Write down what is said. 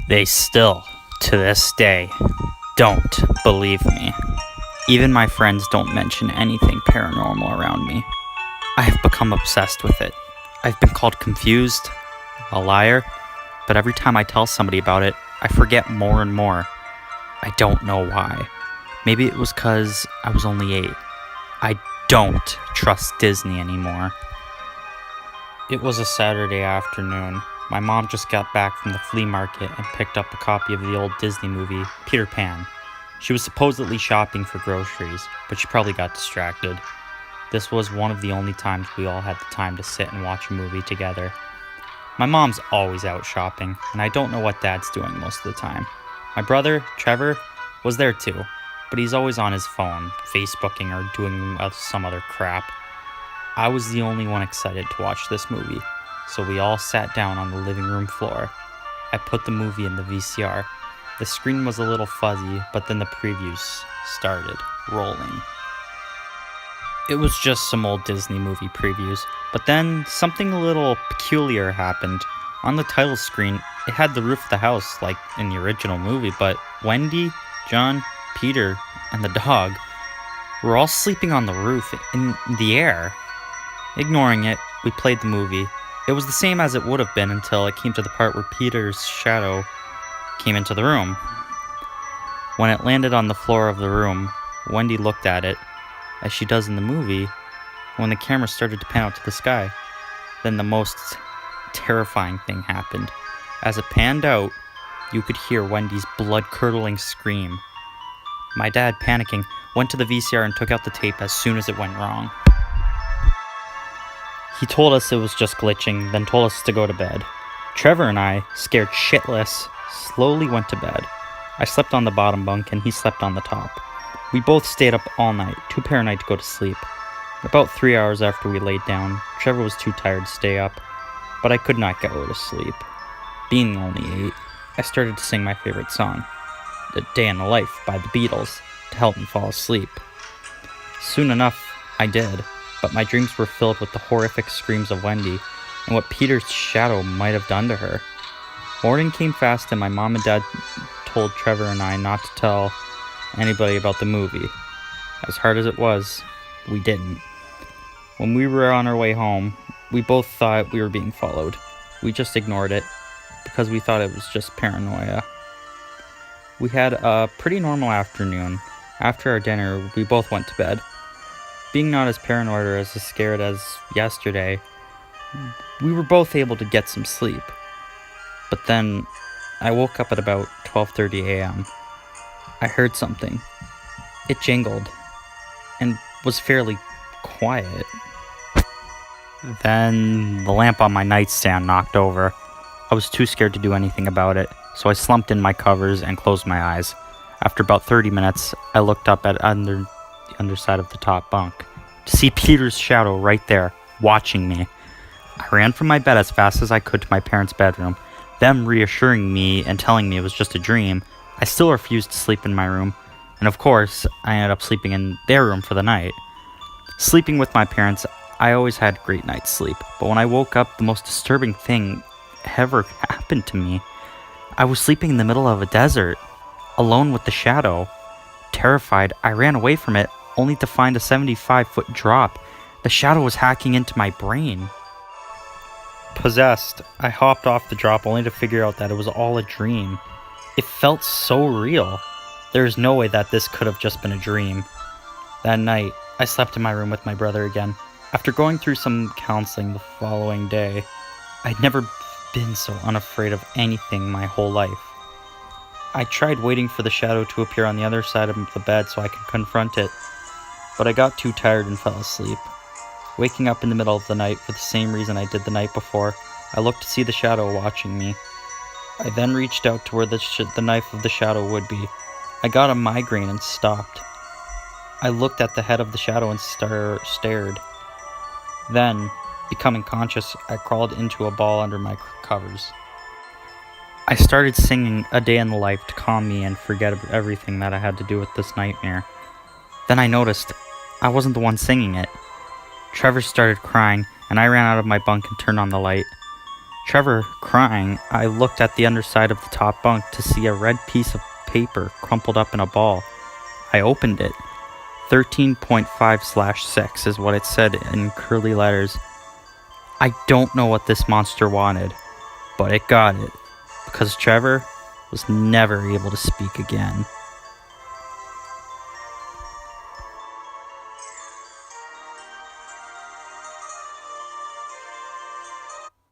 They still, to this day, don't believe me. Even my friends don't mention anything paranormal around me. I have become obsessed with it. I've been called confused, a liar, but every time I tell somebody about it, I forget more and more. I don't know why. Maybe it was 'cause I was only 8. I don't trust Disney anymore. It was a Saturday afternoon. My mom just got back from the flea market and picked up a copy of the old Disney movie, Peter Pan. She was supposedly shopping for groceries, but she probably got distracted. This was one of the only times we all had the time to sit and watch a movie together. My mom's always out shopping, and I don't know what Dad's doing most of the time. My brother, Trevor, was there too, but he's always on his phone, Facebooking or doing some other crap. I was the only one excited to watch this movie, so we all sat down on the living room floor. I put the movie in the VCR. The screen was a little fuzzy, but then the previews started rolling. It was just some old Disney movie previews, but then something a little peculiar happened. On the title screen, it had the roof of the house like in the original movie, but Wendy, John, Peter, and the dog were all sleeping on the roof in the air. Ignoring it, we played the movie. It was the same as it would have been until it came to the part where Peter's shadow came into the room. When it landed on the floor of the room, Wendy looked at it, as she does in the movie, when the camera started to pan out to the sky. Then the most terrifying thing happened. As it panned out, you could hear Wendy's blood-curdling scream. My dad, panicking, went to the VCR and took out the tape as soon as it went wrong. He told us it was just glitching, then told us to go to bed. Trevor and I, scared shitless, slowly went to bed. I slept on the bottom bunk and he slept on the top. We both stayed up all night, too paranoid to go to sleep. About 3 hours after we laid down, Trevor was too tired to stay up, but I could not go to sleep. Being only 8, I started to sing my favorite song, "A Day in the Life" by the Beatles, to help me fall asleep. Soon enough, I did, but my dreams were filled with the horrific screams of Wendy and what Peter's shadow might have done to her. Morning came fast and my mom and dad told Trevor and I not to tell anybody about the movie. As hard as it was, we didn't. When we were on our way home, we both thought we were being followed. We just ignored it because we thought it was just paranoia. We had a pretty normal afternoon. After our dinner, we both went to bed. Being not as paranoid or as scared as yesterday, we were both able to get some sleep. But then, I woke up at about 12:30 a.m. I heard something. It jingled, and was fairly quiet. Then, the lamp on my nightstand knocked over. I was too scared to do anything about it, so I slumped in my covers and closed my eyes. After about 30 minutes, I looked up at the underside of the top bunk to see Peter's shadow right there, watching me. I ran from my bed as fast as I could to my parents' bedroom, them reassuring me and telling me it was just a dream. I still refused to sleep in my room, and of course, I ended up sleeping in their room for the night. Sleeping with my parents, I always had great night's sleep, but when I woke up, the most disturbing thing ever happened to me. I was sleeping in the middle of a desert, alone with the shadow. Terrified, I ran away from it, only to find a 75-foot drop. The shadow was hacking into my brain. Possessed, I hopped off the drop only to figure out that it was all a dream. It felt so real. There's no way that this could have just been a dream. That night, I slept in my room with my brother again. After going through some counseling the following day, I'd never been so unafraid of anything my whole life. I tried waiting for the shadow to appear on the other side of the bed so I could confront it, but I got too tired and fell asleep. Waking up in the middle of the night for the same reason I did the night before, I looked to see the shadow watching me. I then reached out to where the knife of the shadow would be. I got a migraine and stopped. I looked at the head of the shadow and stared. Then, becoming conscious, I crawled into a ball under my covers. I started singing "A Day in the Life" to calm me and forget everything that I had to do with this nightmare. Then I noticed I wasn't the one singing it. Trevor started crying, and I ran out of my bunk and turned on the light. Trevor crying, I looked at the underside of the top bunk to see a red piece of paper crumpled up in a ball. I opened it. 13.5/6 is what it said in curly letters. I don't know what this monster wanted, but it got it, because Trevor was never able to speak again.